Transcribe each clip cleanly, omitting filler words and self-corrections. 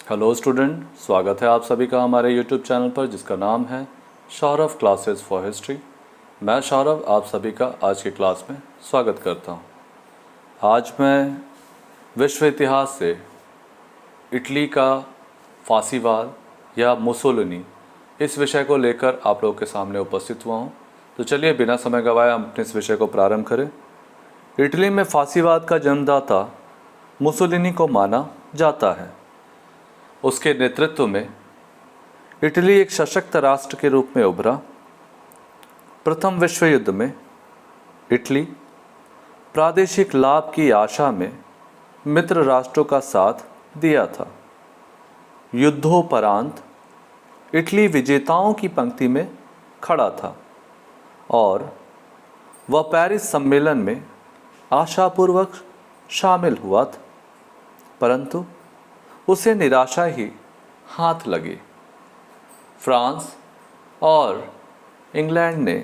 Hello student, स्वागत है आप सभी का हमारे यूट्यूब चैनल पर जिसका नाम है सौरभ क्लासेस फॉर हिस्ट्री। मैं सौरभ आप सभी का आज की क्लास में स्वागत करता हूं। आज मैं विश्व इतिहास से इटली का फासीवाद या मुसोलिनी इस विषय को लेकर आप लोगों के सामने उपस्थित हुआ हूं। तो चलिए बिना समय गवाए हम अपने इस विषय को प्रारंभ करें। इटली में फासीवाद का जन्मदाता मुसोलिनी को माना जाता है। उसके नेतृत्व में इटली एक सशक्त राष्ट्र के रूप में उभरा। प्रथम विश्व युद्ध में इटली प्रादेशिक लाभ की आशा में मित्र राष्ट्रों का साथ दिया था। युद्धोपरांत इटली विजेताओं की पंक्ति में खड़ा था और वह पेरिस सम्मेलन में आशापूर्वक शामिल हुआ था, परंतु उसे निराशा ही हाथ लगी। फ्रांस और इंग्लैंड ने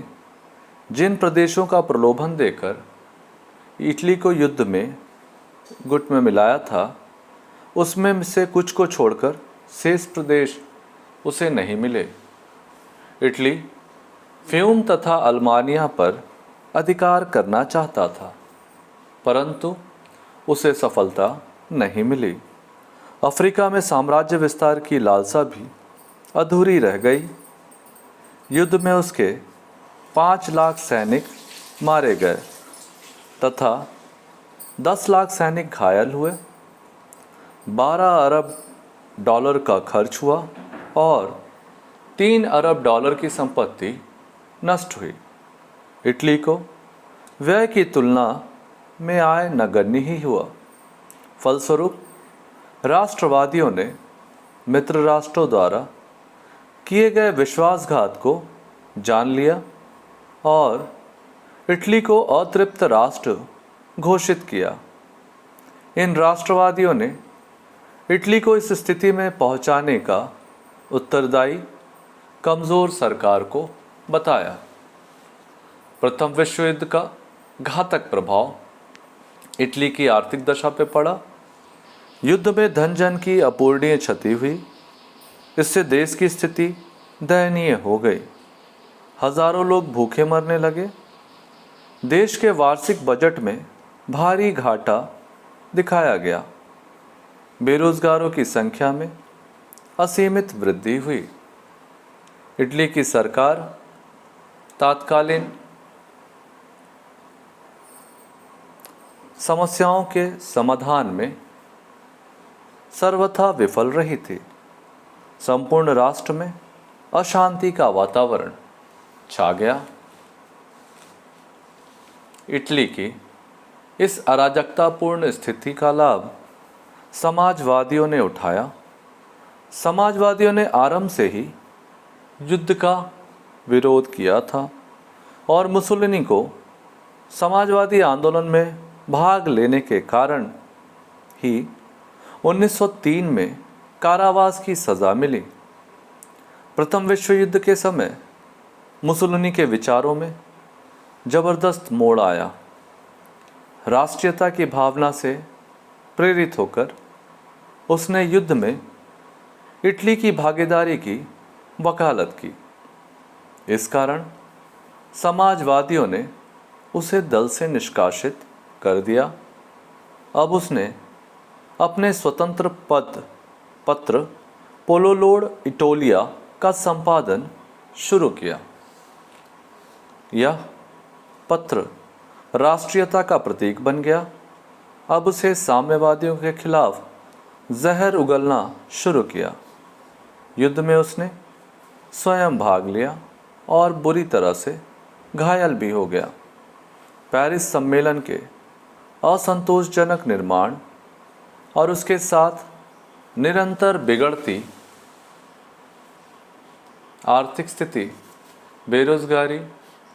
जिन प्रदेशों का प्रलोभन देकर इटली को युद्ध में गुट में मिलाया था, उसमें से कुछ को छोड़कर शेष प्रदेश उसे नहीं मिले। इटली फ्यूम तथा अल्मानिया पर अधिकार करना चाहता था, परंतु उसे सफलता नहीं मिली। अफ्रीका में साम्राज्य विस्तार की लालसा भी अधूरी रह गई। युद्ध में उसके 5 लाख सैनिक मारे गए तथा 10 लाख सैनिक घायल हुए। 12 अरब डॉलर का खर्च हुआ और 3 अरब डॉलर की संपत्ति नष्ट हुई। इटली को व्यय की तुलना में आय नगण्य ही हुआ। फलस्वरूप राष्ट्रवादियों ने मित्र राष्ट्रों द्वारा किए गए विश्वासघात को जान लिया और इटली को अतृप्त राष्ट्र घोषित किया। इन राष्ट्रवादियों ने इटली को इस स्थिति में पहुंचाने का उत्तरदायी कमज़ोर सरकार को बताया। प्रथम विश्व युद्ध का घातक प्रभाव इटली की आर्थिक दशा पर पड़ा। युद्ध में धन जन की अपूरणीय क्षति हुई। इससे देश की स्थिति दयनीय हो गई। हजारों लोग भूखे मरने लगे। देश के वार्षिक बजट में भारी घाटा दिखाया गया। बेरोजगारों की संख्या में असीमित वृद्धि हुई। इटली की सरकार तात्कालीन समस्याओं के समाधान में सर्वथा विफल रही थी। संपूर्ण राष्ट्र में अशांति का वातावरण छा गया। इटली की इस अराजकतापूर्ण स्थिति का लाभ समाजवादियों ने उठाया। समाजवादियों ने आरंभ से ही युद्ध का विरोध किया था और मुसोलिनी को समाजवादी आंदोलन में भाग लेने के कारण ही 1903 में कारावास की सज़ा मिली। प्रथम विश्व युद्ध के समय मुसोलिनी के विचारों में ज़बरदस्त मोड़ आया। राष्ट्रीयता की भावना से प्रेरित होकर उसने युद्ध में इटली की भागीदारी की वकालत की। इस कारण समाजवादियों ने उसे दल से निष्कासित कर दिया। अब उसने अपने स्वतंत्र पत्र पोलोलोड इटोलिया का संपादन शुरू किया। यह पत्र राष्ट्रीयता का प्रतीक बन गया। अब उसे साम्यवादियों के खिलाफ जहर उगलना शुरू किया। युद्ध में उसने स्वयं भाग लिया और बुरी तरह से घायल भी हो गया। पेरिस सम्मेलन के असंतोषजनक निर्माण और उसके साथ निरंतर बिगड़ती आर्थिक स्थिति, बेरोजगारी,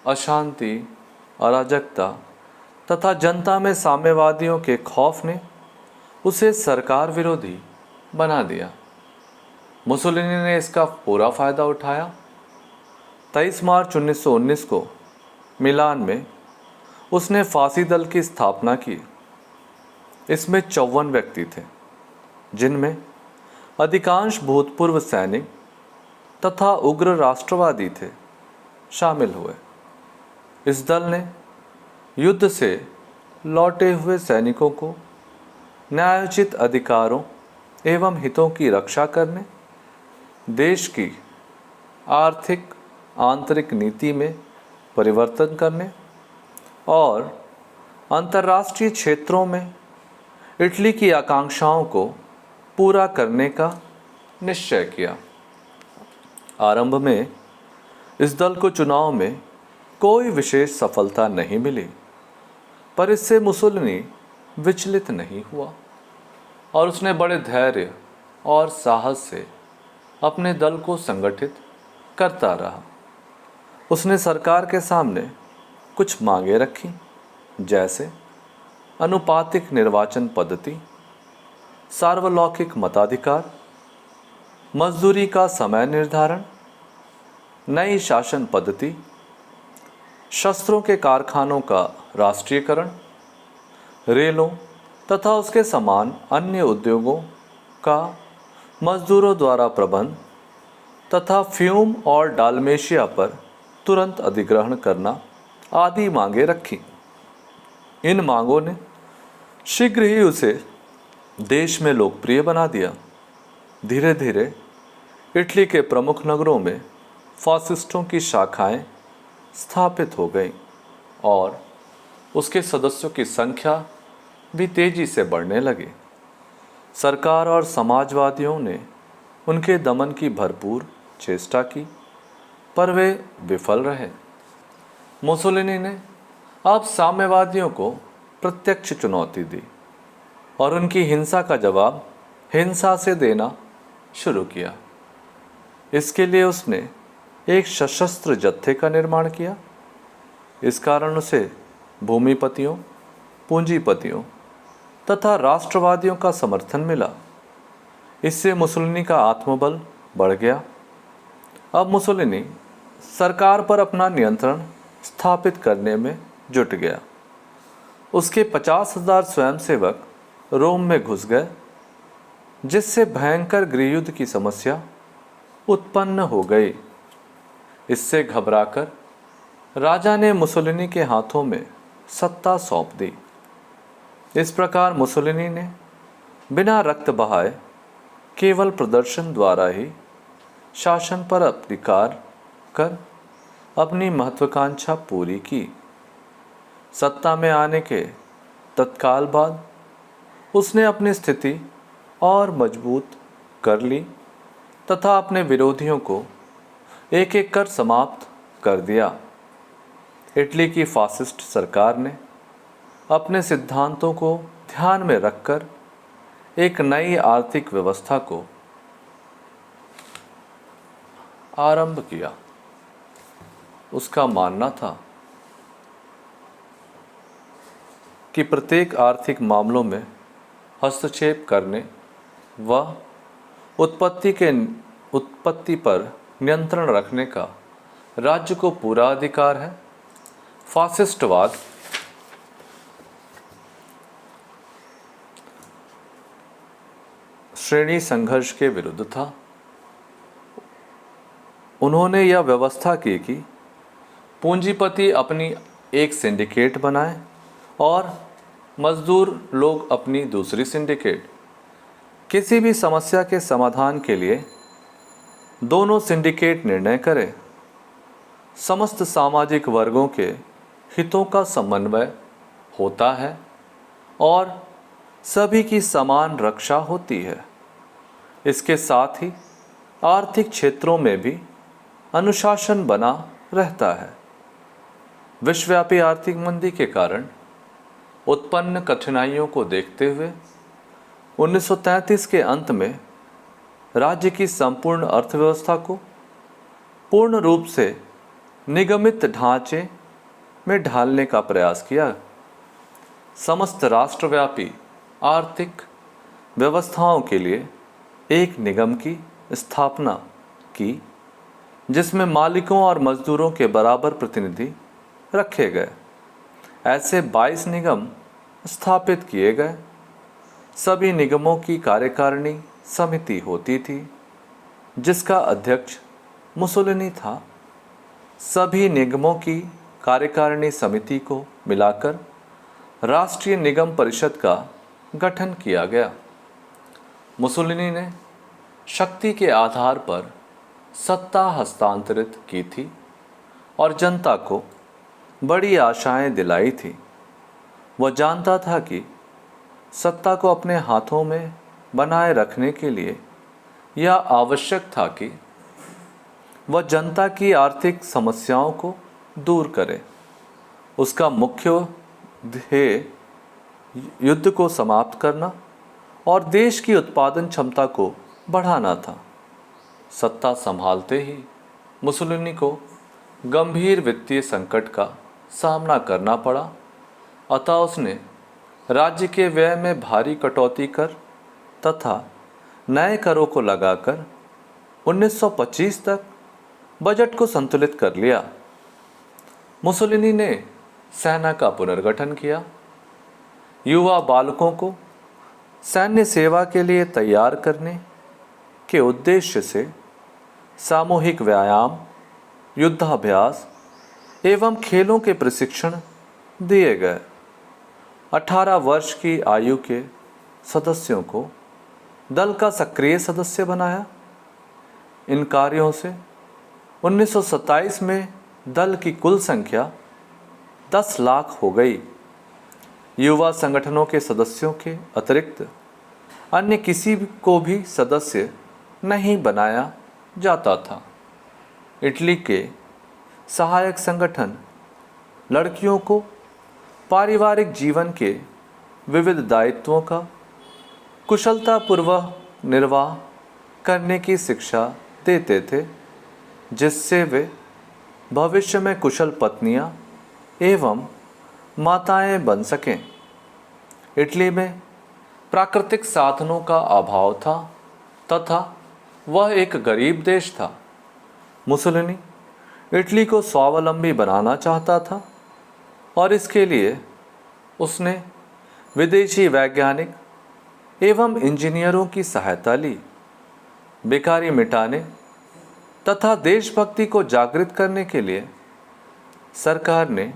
अशांति, अराजकता तथा जनता में साम्यवादियों के खौफ ने उसे सरकार विरोधी बना दिया। मुसोलिनी ने इसका पूरा फायदा उठाया। 23 मार्च 1919 को मिलान में उसने फांसी दल की स्थापना की। इसमें 54 व्यक्ति थे, जिनमें अधिकांश भूतपूर्व सैनिक तथा उग्र राष्ट्रवादी थे, शामिल हुए। इस दल ने युद्ध से लौटे हुए सैनिकों को न्यायोचित अधिकारों एवं हितों की रक्षा करने, देश की आर्थिक आंतरिक नीति में परिवर्तन करने और अंतर्राष्ट्रीय क्षेत्रों में इटली की आकांक्षाओं को पूरा करने का निश्चय किया। आरंभ में इस दल को चुनाव में कोई विशेष सफलता नहीं मिली, पर इससे मुसोलिनी विचलित नहीं हुआ और उसने बड़े धैर्य और साहस से अपने दल को संगठित करता रहा। उसने सरकार के सामने कुछ मांगे रखी, जैसे अनुपातिक निर्वाचन पद्धति, सार्वलौकिक मताधिकार, मजदूरी का समय निर्धारण, नई शासन पद्धति, शस्त्रों के कारखानों का राष्ट्रीयकरण, रेलों तथा उसके समान अन्य उद्योगों का मजदूरों द्वारा प्रबंध तथा फ्यूम और डालमेशिया पर तुरंत अधिग्रहण करना आदि मांगे रखी। इन मांगों ने शीघ्र ही उसे देश में लोकप्रिय बना दिया। धीरे धीरे इटली के प्रमुख नगरों में फासिस्टों की शाखाएं स्थापित हो गईं और उसके सदस्यों की संख्या भी तेजी से बढ़ने लगी। सरकार और समाजवादियों ने उनके दमन की भरपूर चेष्टा की, पर वे विफल रहे। मुसोलिनी ने अब साम्यवादियों को प्रत्यक्ष चुनौती दी और उनकी हिंसा का जवाब हिंसा से देना शुरू किया। इसके लिए उसने एक सशस्त्र जत्थे का निर्माण किया। इस कारण उसे भूमिपतियों, पूंजीपतियों तथा राष्ट्रवादियों का समर्थन मिला। इससे मुसोलिनी का आत्मबल बढ़ गया। अब मुसोलिनी सरकार पर अपना नियंत्रण स्थापित करने में जुट गया। उसके 50,000 स्वयंसेवक रोम में घुस गए, जिससे भयंकर गृहयुद्ध की समस्या उत्पन्न हो गई। इससे घबराकर राजा ने मुसोलिनी के हाथों में सत्ता सौंप दी। इस प्रकार मुसोलिनी ने बिना रक्त बहाए केवल प्रदर्शन द्वारा ही शासन पर अधिकार कर अपनी महत्वाकांक्षा पूरी की। सत्ता में आने के तत्काल बाद उसने अपनी स्थिति और मजबूत कर ली तथा अपने विरोधियों को एक एक कर समाप्त कर दिया। इटली की फासिस्ट सरकार ने अपने सिद्धांतों को ध्यान में रखकर एक नई आर्थिक व्यवस्था को आरंभ किया। उसका मानना था कि प्रत्येक आर्थिक मामलों में हस्तक्षेप करने व उत्पत्ति पर नियंत्रण रखने का राज्य को पूरा अधिकार है। फासिस्टवाद श्रेणी संघर्ष के विरुद्ध था। उन्होंने यह व्यवस्था की कि पूंजीपति अपनी एक सिंडिकेट बनाए और मजदूर लोग अपनी दूसरी सिंडिकेट। किसी भी समस्या के समाधान के लिए दोनों सिंडिकेट निर्णय करें। समस्त सामाजिक वर्गों के हितों का समन्वय होता है और सभी की समान रक्षा होती है। इसके साथ ही आर्थिक क्षेत्रों में भी अनुशासन बना रहता है। विश्वव्यापी आर्थिक मंदी के कारण उत्पन्न कठिनाइयों को देखते हुए 1933 के अंत में राज्य की संपूर्ण अर्थव्यवस्था को पूर्ण रूप से निगमित ढांचे में ढालने का प्रयास किया। समस्त राष्ट्रव्यापी आर्थिक व्यवस्थाओं के लिए एक निगम की स्थापना की, जिसमें मालिकों और मजदूरों के बराबर प्रतिनिधि रखे गए। ऐसे 22 निगम स्थापित किए गए। सभी निगमों की कार्यकारिणी समिति होती थी जिसका अध्यक्ष मुसोलिनी था। सभी निगमों की कार्यकारिणी समिति को मिलाकर राष्ट्रीय निगम परिषद का गठन किया गया। मुसोलिनी ने शक्ति के आधार पर सत्ता हस्तांतरित की थी और जनता को बड़ी आशाएं दिलाई थी। वह जानता था कि सत्ता को अपने हाथों में बनाए रखने के लिए यह आवश्यक था कि वह जनता की आर्थिक समस्याओं को दूर करे। उसका मुख्य ध्येय युद्ध को समाप्त करना और देश की उत्पादन क्षमता को बढ़ाना था। सत्ता संभालते ही मुसोलिनी को गंभीर वित्तीय संकट का सामना करना पड़ा, अतः उसने राज्य के व्यय में भारी कटौती कर तथा नए करों को लगाकर 1925 तक बजट को संतुलित कर लिया। मुसोलिनी ने सेना का पुनर्गठन किया। युवा बालकों को सैन्य सेवा के लिए तैयार करने के उद्देश्य से सामूहिक व्यायाम, युद्धाभ्यास एवं खेलों के प्रशिक्षण दिए गए। 18 वर्ष की आयु के सदस्यों को दल का सक्रिय सदस्य बनाया। इन कार्यों से 1927 में दल की कुल संख्या 10 लाख हो गई। युवा संगठनों के सदस्यों के अतिरिक्त अन्य किसी को भी सदस्य नहीं बनाया जाता था। इटली के सहायक संगठन लड़कियों को पारिवारिक जीवन के विविध दायित्वों का कुशलतापूर्वक निर्वाह करने की शिक्षा देते थे, जिससे वे भविष्य में कुशल पत्नियां एवं माताएं बन सकें। इटली में प्राकृतिक साधनों का अभाव था तथा वह एक गरीब देश था। मुसोलिनी इटली को स्वावलंबी बनाना चाहता था और इसके लिए उसने विदेशी वैज्ञानिक एवं इंजीनियरों की सहायता ली। बेकारी मिटाने तथा देशभक्ति को जागृत करने के लिए सरकार ने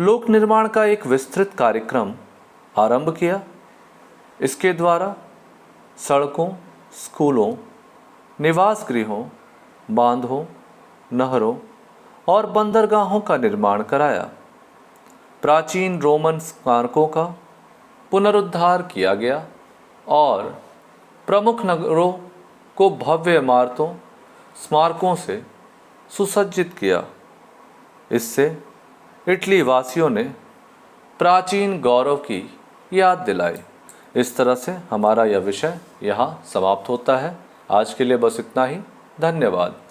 लोक निर्माण का एक विस्तृत कार्यक्रम आरंभ किया। इसके द्वारा सड़कों, स्कूलों, निवास गृहों, बांधों, नहरों और बंदरगाहों का निर्माण कराया। प्राचीन रोमन स्मारकों का पुनरुद्धार किया गया और प्रमुख नगरों को भव्य इमारतों, स्मारकों से सुसज्जित किया। इससे इटली वासियों ने प्राचीन गौरव की याद दिलाई। इस तरह से हमारा यह विषय यहाँ समाप्त होता है। आज के लिए बस इतना ही। धन्यवाद।